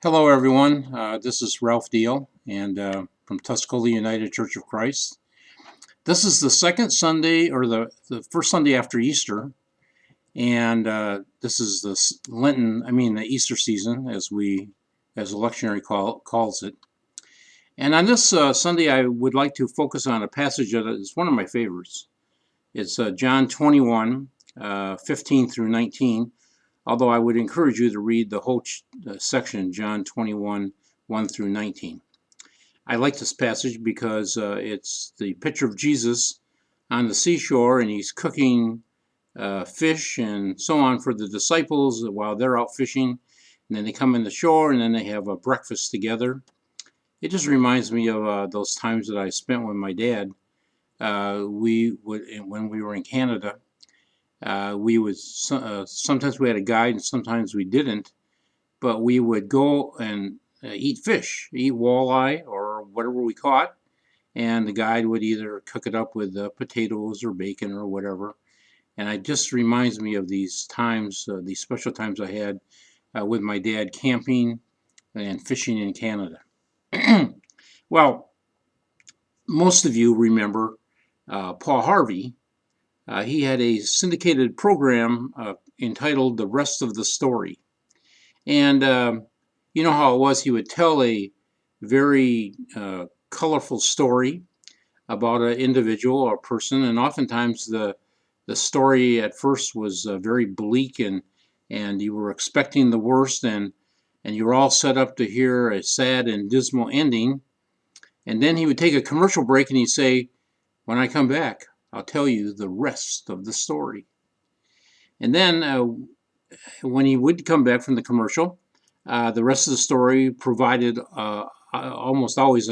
Hello, everyone. This is Ralph Deal, and from Tuscola United Church of Christ. This is the second Sunday, or the first Sunday after Easter, and this is the Easter season, as the lectionary calls it. And on this Sunday, I would like to focus on a passage that is one of my favorites. It's John 21, 15 through 19. Although I would encourage you to read the whole section, John 21, 1 through 19. I like this passage because it's the picture of Jesus on the seashore, and he's cooking fish and so on for the disciples while they're out fishing. And then they come in the shore, and then they have a breakfast together. It just reminds me of those times that I spent with my dad. When we were in Canada, we would sometimes we had a guide and sometimes we didn't, but we would go and eat fish, eat walleye or whatever we caught, and the guide would either cook it up with potatoes or bacon or whatever. And it just reminds me of these times, these special times I had with my dad camping and fishing in Canada. Well, most of you remember Paul Harvey. He had a syndicated program entitled The Rest of the Story. And you know how it was? He would tell a very colorful story about an individual or person, and oftentimes the story at first was very bleak, and you were expecting the worst, and you were all set up to hear a sad and dismal ending. And then he would take a commercial break and he'd say, "When I come back, I'll tell you the rest of the story." And then when he would come back from the commercial, the rest of the story provided almost always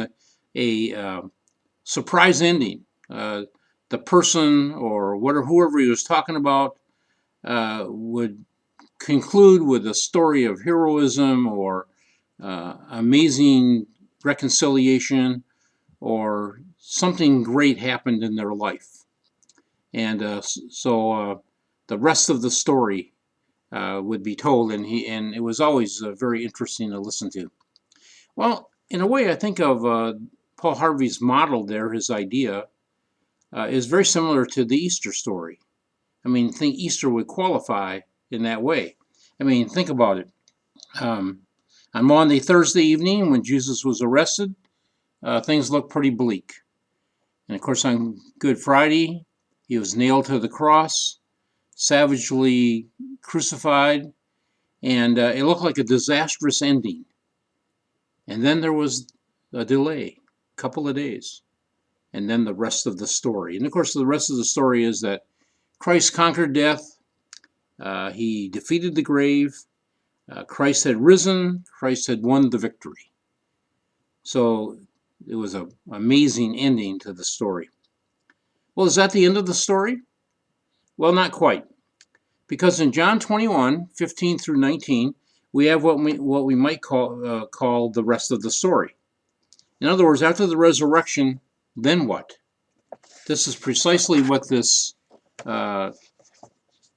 a surprise ending. The person or whoever he was talking about would conclude with a story of heroism or amazing reconciliation, or something great happened in their life. And so the rest of the story would be told, and it was always very interesting to listen to. Well, in a way, I think of Paul Harvey's model there. His idea is very similar to the Easter story. I mean, I think Easter would qualify in that way. I mean, think about it. Um, on Maundy Thursday evening, when Jesus was arrested, things looked pretty bleak. And of course, on Good Friday, he was nailed to the cross, savagely crucified, and it looked like a disastrous ending. And then there was a delay, a couple of days, and then the rest of the story. And of course, the rest of the story is that Christ conquered death, he defeated the grave, Christ had risen, Christ had won the victory. So it was an amazing ending to the story. Well, is that the end of the story? Well, not quite. Because in John 21, 15 through 19, we have what we might call the rest of the story. In other words, after the resurrection, then what? This is precisely what this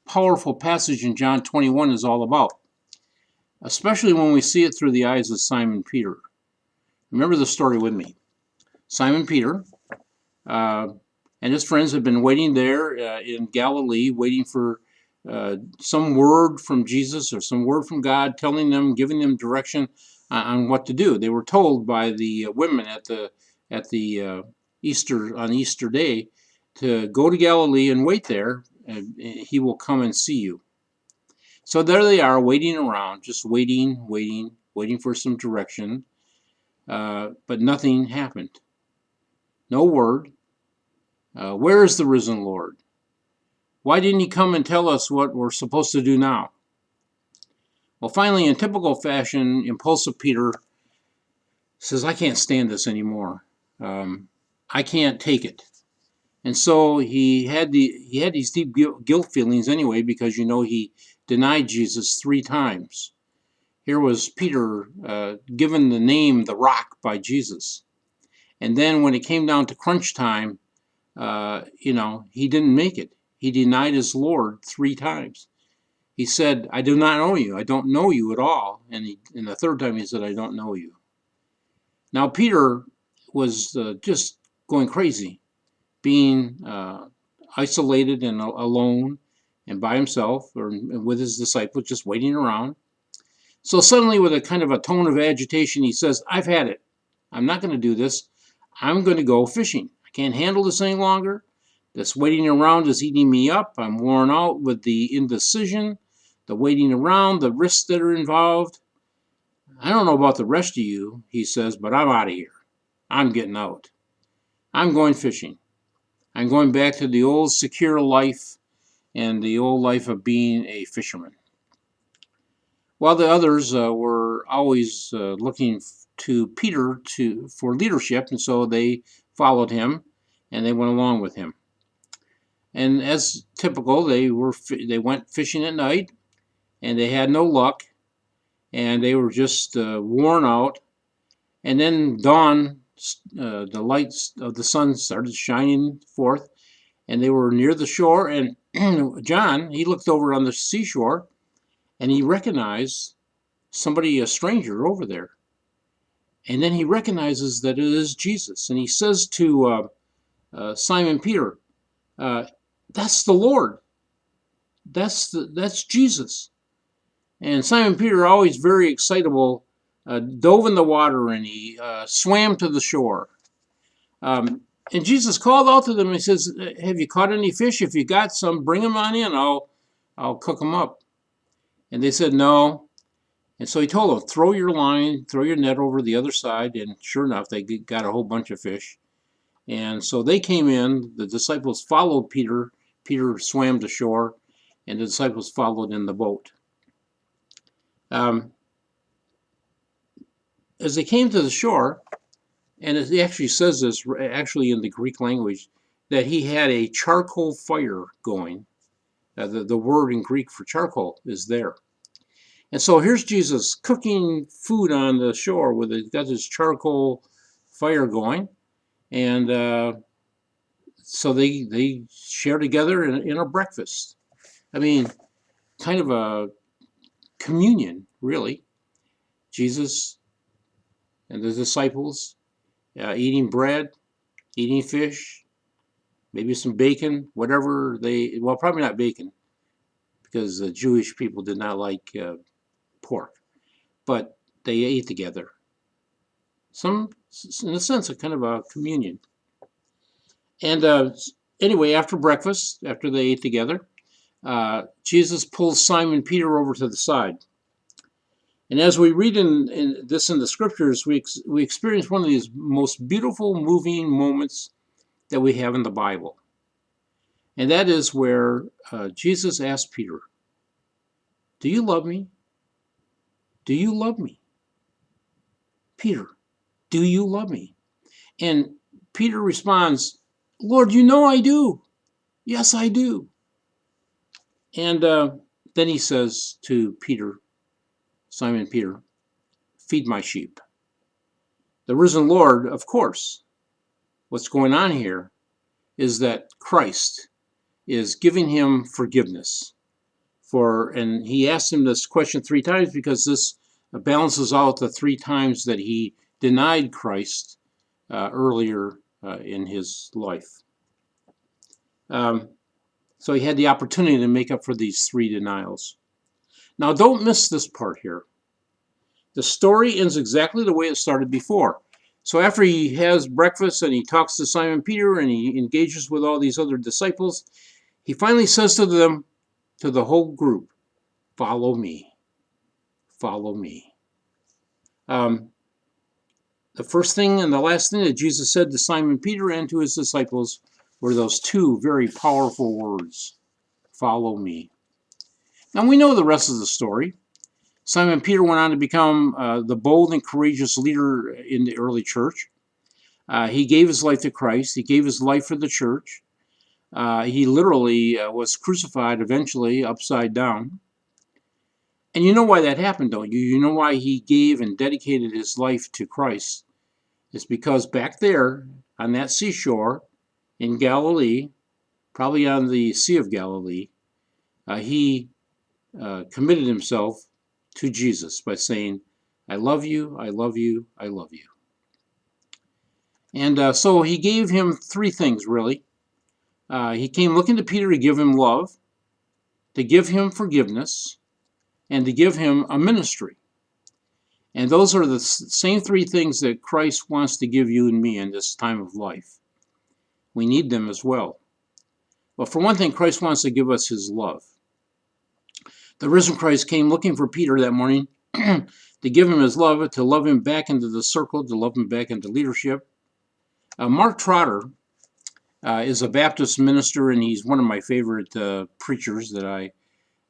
powerful passage in John 21 is all about, especially when we see it through the eyes of Simon Peter. Remember the story with me. Simon Peter and his friends had been waiting there in Galilee, waiting for some word from Jesus or some word from God, telling them, giving them direction on what to do. They were told by the women at the Easter day to go to Galilee and wait there, and he will come and see you. So there they are, waiting around, just waiting for some direction, but nothing happened. No word. Where is the risen Lord? Why didn't he come and tell us what we're supposed to do now? Well, finally, in typical fashion, impulsive Peter says, "I can't stand this anymore. I can't take it." And so he had these deep guilt feelings anyway, because he denied Jesus 3 times. Here was Peter given the name the Rock by Jesus, and then when it came down to crunch time, he didn't make it. He denied his Lord 3 times. He said, I do not know you. I don't know you at all. And the third time he said, I don't know you. Now Peter was just going crazy, being isolated and alone and by himself or with his disciples, just waiting around. So suddenly, with a kind of a tone of agitation, he says, I've had it. I'm not going to do this. I'm going to go fishing. I can't handle this any longer. This waiting around is eating me up. I'm worn out with the indecision, the waiting around, the risks that are involved. I don't know about the rest of you, he says, but I'm out of here. I'm getting out. I'm going fishing. I'm going back to the old secure life and the old life of being a fisherman. While the others were always looking to Peter for leadership, and so they followed him and they went along with him. And as typical, they went fishing at night, and they had no luck, and they were just worn out. And then dawn, the lights of the sun started shining forth, and they were near the shore. And John, he looked over on the seashore, and he recognized somebody, a stranger over there. And then he recognizes that it is Jesus. And he says to Simon Peter, that's the Lord. That's Jesus. And Simon Peter, always very excitable, dove in the water and he swam to the shore. And Jesus called out to them and he says, have you caught any fish? If you got some, bring them on in. I'll cook them up. And they said, no. And so he told them, throw your line, throw your net over the other side. And sure enough, they got a whole bunch of fish. And so they came in. The disciples followed Peter. Peter swam to shore, and the disciples followed in the boat. As they came to the shore, and it actually says this actually in the Greek language, that he had a charcoal fire going. The word in Greek for charcoal is there. And so here's Jesus cooking food on the shore with got his charcoal fire going, and so they share together in a breakfast. I mean, kind of a communion, really. Jesus and the disciples eating bread, eating fish, maybe some bacon, whatever well, probably not bacon, because the Jewish people did not like pork, but they ate together. In a sense, a kind of a communion. And anyway, after breakfast, after they ate together, Jesus pulls Simon Peter over to the side. And as we read in the scriptures, we experience one of these most beautiful, moving moments that we have in the Bible. And that is where Jesus asked Peter, do you love me? Do you love me? Peter, do you love me? And Peter responds, Lord, you know I do. Yes, I do. And then he says to Peter, Simon Peter, feed my sheep. The risen Lord, of course, what's going on here is that Christ is giving him forgiveness. And he asked him this question 3 times because this balances out the 3 times that he denied Christ earlier in his life. So he had the opportunity to make up for these 3 denials. Now don't miss this part here. The story ends exactly the way it started before. So after he has breakfast and he talks to Simon Peter and he engages with all these other disciples, he finally says to them, to the whole group, follow me. Follow me. The first thing and the last thing that Jesus said to Simon Peter and to his disciples were those 2 very powerful words, follow me. Now we know the rest of the story. Simon Peter went on to become the bold and courageous leader in the early church. He gave his life to Christ. He gave his life for the church. He literally was crucified eventually upside down. And you know why that happened, don't you? You know why he gave and dedicated his life to Christ. It's because back there on that seashore in Galilee, probably on the Sea of Galilee, he committed himself to Jesus by saying, I love you, I love you, I love you. And so he gave him three things, really. He came looking to Peter to give him love, to give him forgiveness, and to give him a ministry. And those are the same three things that Christ wants to give you and me in this time of life. We need them as well. Well, for one thing, Christ wants to give us his love. The risen Christ came looking for Peter that morning to give him his love, to love him back into the circle, to love him back into leadership. Mark Trotter is a Baptist minister, and he's one of my favorite preachers that I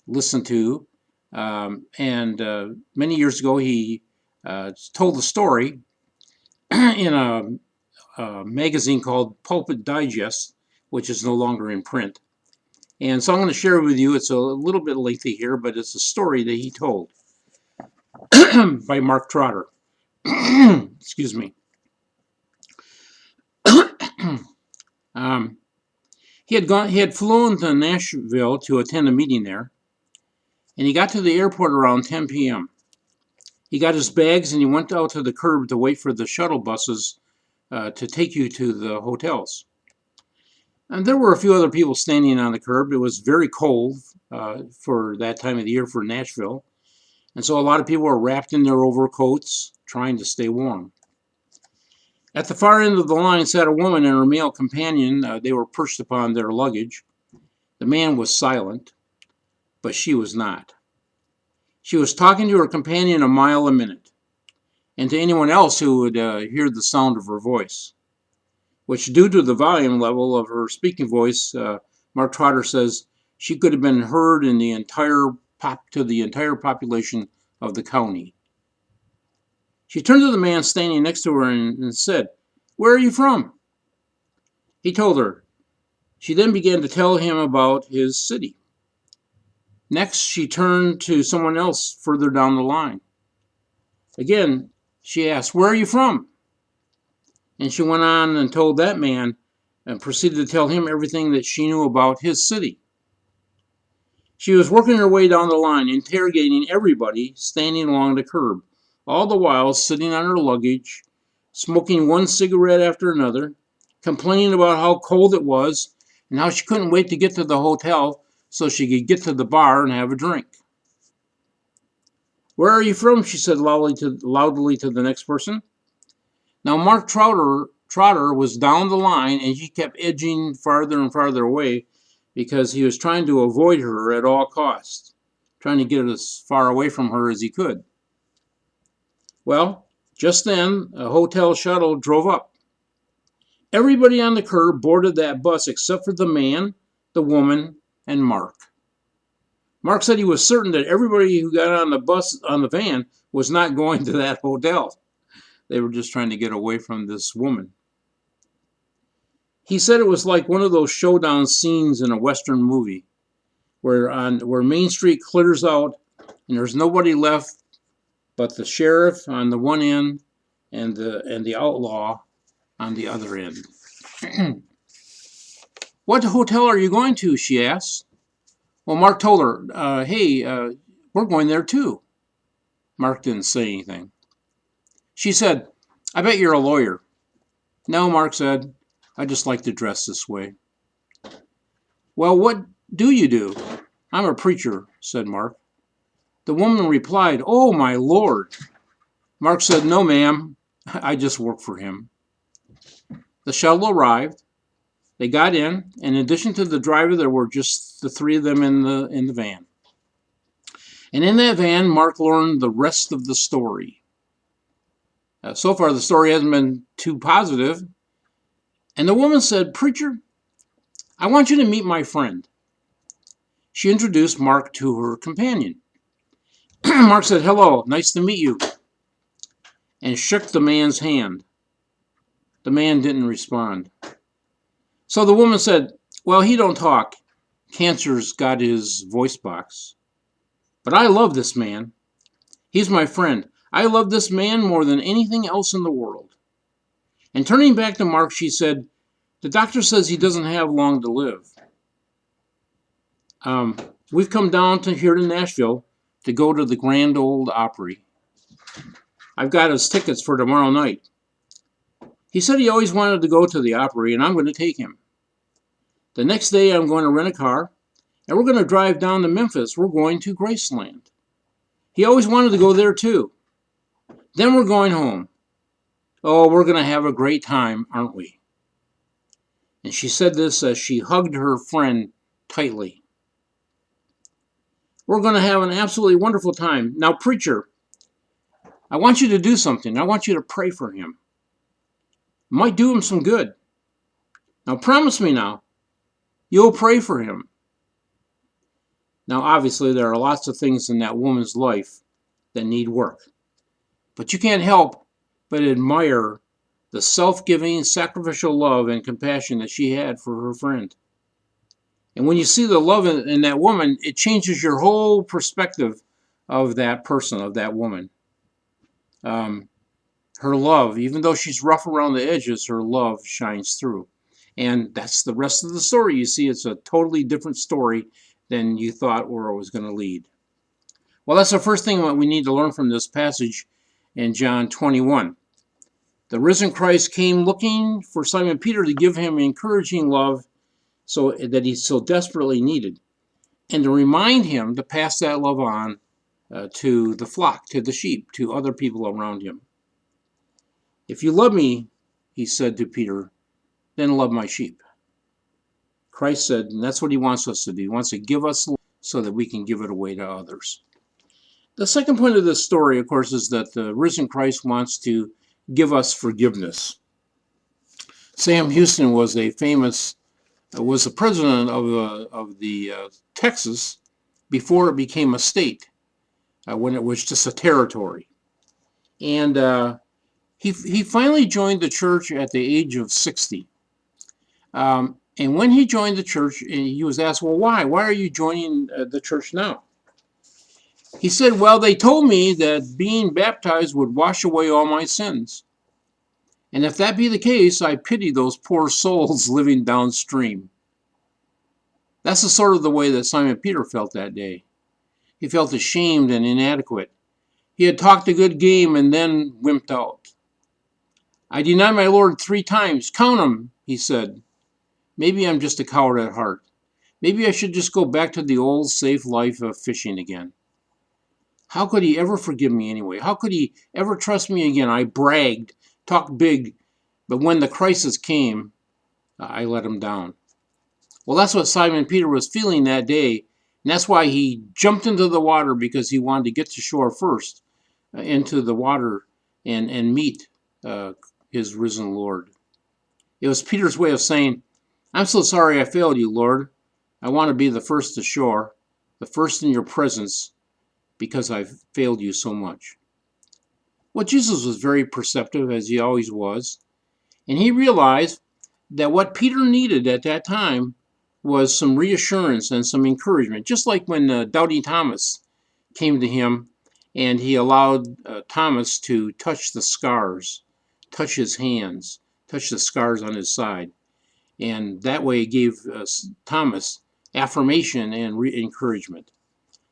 listen to. Many years ago, he told a story in a magazine called Pulpit Digest, which is no longer in print. And so I'm going to share it with you. It's a little bit lengthy here, but it's a story that he told by Mark Trotter. Excuse me. He had flown to Nashville to attend a meeting there, and he got to the airport around 10 p.m. He got his bags and he went out to the curb to wait for the shuttle buses to take you to the hotels. And there were a few other people standing on the curb. It was very cold for that time of the year for Nashville. And so a lot of people were wrapped in their overcoats, trying to stay warm. At the far end of the line sat a woman and her male companion. They were perched upon their luggage. The man was silent, but she was not. She was talking to her companion a mile a minute, and to anyone else who would hear the sound of her voice, which, due to the volume level of her speaking voice, Mark Trotter says she could have been heard in the entire population of the county. She turned to the man standing next to her and said, "Where are you from?" He told her. She then began to tell him about his city. Next, she turned to someone else further down the line. Again, she asked, "Where are you from?" And she went on and told that man and proceeded to tell him everything that she knew about his city. She was working her way down the line, interrogating everybody standing along the curb, all the while sitting on her luggage, smoking one cigarette after another, complaining about how cold it was and how she couldn't wait to get to the hotel so she could get to the bar and have a drink. "Where are you from?" she said loudly to the next person. Now, Mark Trotter was down the line, and he kept edging farther and farther away because he was trying to avoid her at all costs, trying to get as far away from her as he could. Well, just then, a hotel shuttle drove up. Everybody on the curb boarded that bus except for the man, the woman, and Mark. Mark said he was certain that everybody who got on the van, was not going to that hotel. They were just trying to get away from this woman. He said it was like one of those showdown scenes in a Western movie where Main Street clears out and there's nobody left but the sheriff on the one end and the outlaw on the other end. "What hotel are you going to?" she asked. Well, Mark told her, "Hey, we're going there too." Mark didn't say anything. She said, "I bet you're a lawyer." "No," Mark said, "I just like to dress this way." "Well, what do you do?" "I'm a preacher," said Mark. The woman replied, "Oh, my Lord." Mark said, "No, ma'am, I just work for him." The shuttle arrived. They got in, and in addition to the driver, there were just the three of them in the van. And in that van, Mark learned the rest of the story. So far, the story hasn't been too positive. And the woman said, "Preacher, I want you to meet my friend." She introduced Mark to her companion. Mark said, "Hello, nice to meet you," and shook the man's hand. The man didn't respond. So the woman said, "Well, he don't talk. Cancer's got his voice box. But I love this man. He's my friend. I love this man more than anything else in the world." And turning back to Mark, she said, "The doctor says he doesn't have long to live." We've come down to here to Nashville to go to the Grand Ole Opry. I've got his tickets for tomorrow night. He said he always wanted to go to the Opry, and I'm going to take him. The next day, I'm going to rent a car, and we're going to drive down to Memphis. We're going to Graceland. He always wanted to go there, too. Then we're going home. Oh, we're going to have a great time, aren't we? And she said this as she hugged her friend tightly. We're going to have an absolutely wonderful time. Now, preacher, I want you to do something. I want you to pray for him. It might do him some good. Now, promise me now, you'll pray for him. Now, obviously, there are lots of things in that woman's life that need work. But you can't help but admire the self-giving, sacrificial love and compassion that she had for her friend. And when you see the love in that woman, it changes your whole perspective of that person, of that woman. Her love, even though she's rough around the edges, her love shines through. And that's the rest of the story. You see, it's a totally different story than you thought where it was going to lead. Well, that's the first thing that we need to learn from this passage in John 21. The risen Christ came looking for Simon Peter to give him encouraging love so that he so desperately needed, and to remind him to pass that love on to the flock, to the sheep, to other people around him. If you love me, he said to Peter, then love my sheep. Christ said, and that's what he wants us to do. He wants to give us love so that we can give it away to others. The second point of this story, of course, is that the risen Christ wants to give us forgiveness. Sam Houston was the president of the Texas before it became a state, when it was just a territory. And he finally joined the church at the age of 60. And when he joined the church, he was asked, well, why? Why are you joining the church now? He said, well, they told me that being baptized would wash away all my sins. And if that be the case, I pity those poor souls living downstream. That's the sort of the way that Simon Peter felt that day. He felt ashamed and inadequate. He had talked a good game and then wimped out. I denied my Lord 3 times. Count 'em, he said. Maybe I'm just a coward at heart. Maybe I should just go back to the old safe life of fishing again. How could he ever forgive me anyway? How could he ever trust me again? I bragged, talked big, but when the crisis came, I let him down. Well, that's what Simon Peter was feeling that day, and that's why he jumped into the water, because he wanted to get to shore first, into the water and meet his risen Lord. It was Peter's way of saying, I'm so sorry I failed you, Lord. I want to be the first to shore, the first in your presence, because I've failed you so much. Well, Jesus was very perceptive, as he always was, and he realized that what Peter needed at that time was some reassurance and some encouragement, just like when Doubting Thomas came to him and he allowed Thomas to touch the scars, touch his hands, touch the scars on his side. And that way it gave Thomas affirmation and encouragement.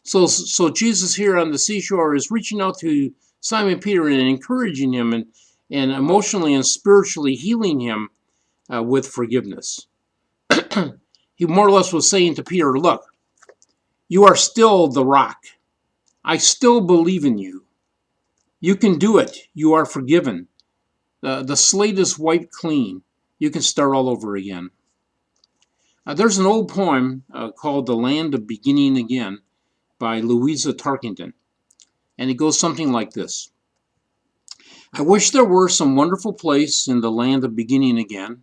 So Jesus here on the seashore is reaching out to Simon Peter and encouraging him and emotionally and spiritually healing him with forgiveness. He more or less was saying to Peter, look, you are still the rock. I still believe in you. You can do it. You are forgiven. The slate is wiped clean. You can start all over again. There's an old poem called The Land of Beginning Again by Louisa Tarkington. And it goes something like this. I wish there were some wonderful place in the land of beginning again,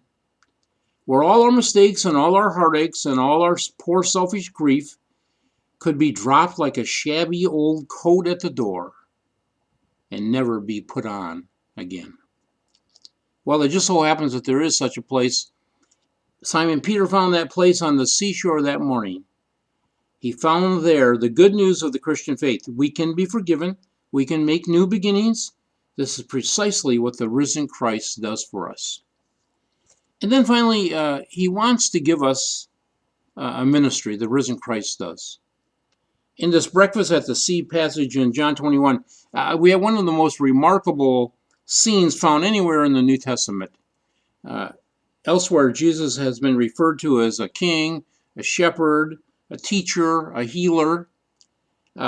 where all our mistakes and all our heartaches and all our poor selfish grief could be dropped like a shabby old coat at the door and never be put on again. Well, it just so happens that there is such a place. Simon Peter found that place on the seashore that morning. He found there the good news of the Christian faith. We can be forgiven. We can make new beginnings. This is precisely what the risen Christ does for us. And then finally, he wants to give us a ministry, the risen Christ does. In this breakfast at the sea passage in John 21, we have one of the most remarkable scenes found anywhere in the New Testament. Elsewhere, Jesus has been referred to as a king, a shepherd, a teacher, a healer.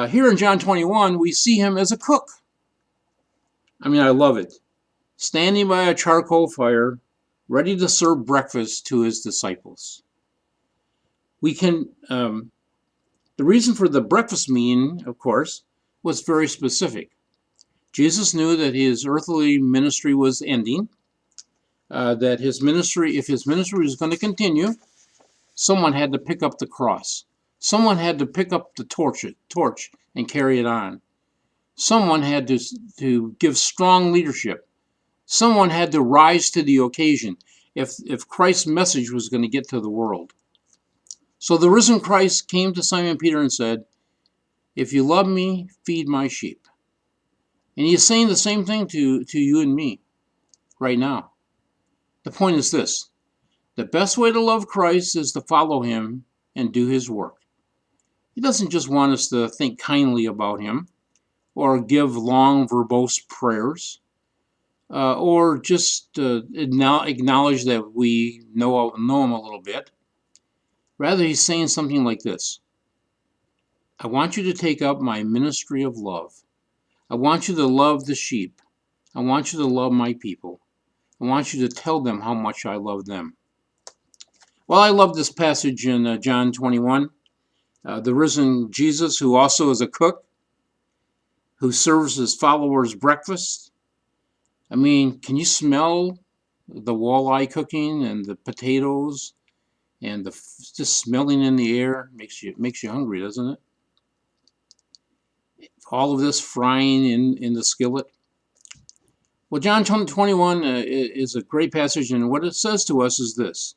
Here in John 21, we see him as a cook. I mean, I love it. Standing by a charcoal fire, ready to serve breakfast to his disciples. The reason for the breakfast meeting, of course, was very specific. Jesus knew that his earthly ministry was ending, that if his ministry was going to continue, someone had to pick up the cross. Someone had to pick up the torch and carry it on. Someone had to give strong leadership. Someone had to rise to the occasion if Christ's message was going to get to the world. So the risen Christ came to Simon Peter and said, "If you love me, feed my sheep." And he is saying the same thing to you and me right now. The point is this: the best way to love Christ is to follow him and do his work. He doesn't just want us to think kindly about him or give long verbose prayers or just acknowledge that we know him a little bit. Rather, he's saying something like this: I want you to take up my ministry of love. I want you to love the sheep. I want you to love my people. I want you to tell them how much I love them. Well, I love this passage in John 21. The risen Jesus, who also is a cook, who serves his followers breakfast. I mean, can you smell the walleye cooking and the potatoes and just smelling in the air? Makes you hungry, doesn't it? All of this frying in the skillet. Well, John 21 is a great passage, and what it says to us is this: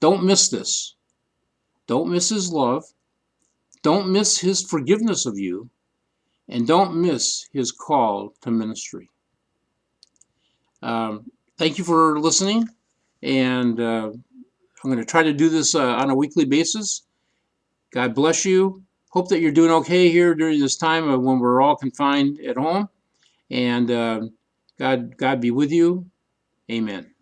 don't miss this. Don't miss his love. Don't miss his forgiveness of you. And don't miss his call to ministry. Thank you for listening. And I'm going to try to do this on a weekly basis. God bless you. Hope that you're doing okay here during this time when we're all confined at home. And God be with you. Amen.